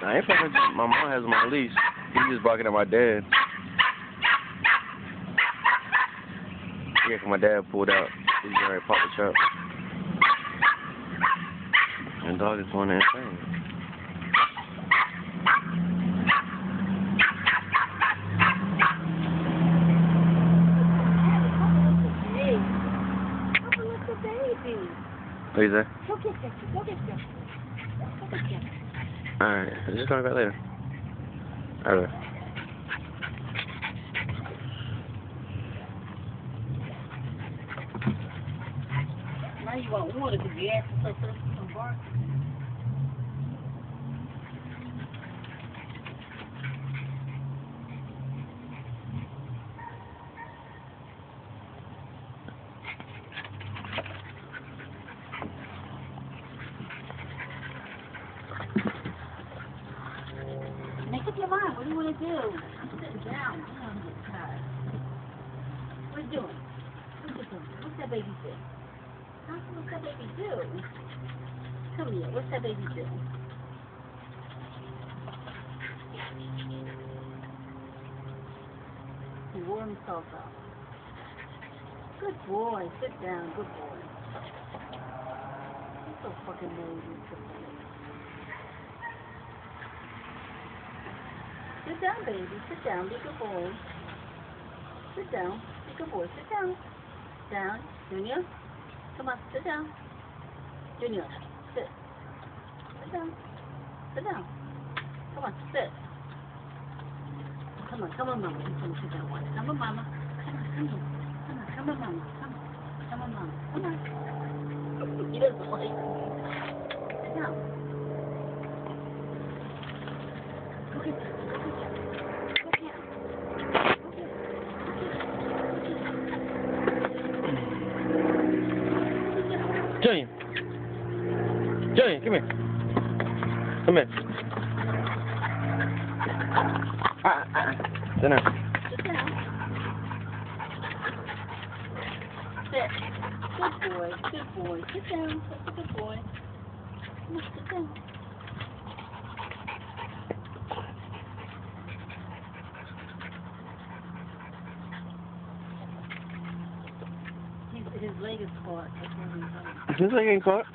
I ain't fucking. My mom has him on leash. He's just barking at my dad. Yeah, 'cause my dad pulled out. He's already popped the trap. And the dog is going insane. What is that? Go get Jeffy. Go get Jeffy. Go get Jeffy. Alright, I'm just coming back later. Alright. Now you want water because you asked for some bark. Make up your mind. What do you want to do? I'm sitting down. I'm getting tired. What are you doing? What's that baby do? Huh? What's that baby do? Come here. What's that baby do? He wore himself out. Good boy. Sit down. Good boy. You're so fucking lazy. Good boy. Sit down, baby. Sit down. Be a good boy. Sit down. Be a good boy. Sit down. Down. Junior. Come on. Sit down. Junior. Sit. Sit down. Sit down. Come on. Sit. Come on. Come on, Mama. Come on. Sit down. Come on, Mama. Come on. Come on. Come on. Come on, Mama. Come on. Come on, Mama. Come on. He doesn't like it. Sit down. Go get that. Junior. Junior, come here. Come here. Sit down. Sit down. Sit. Good boy. Good boy. Sit down. That's a good boy. Come on, sit down. His leg is caught. His leg ain't caught.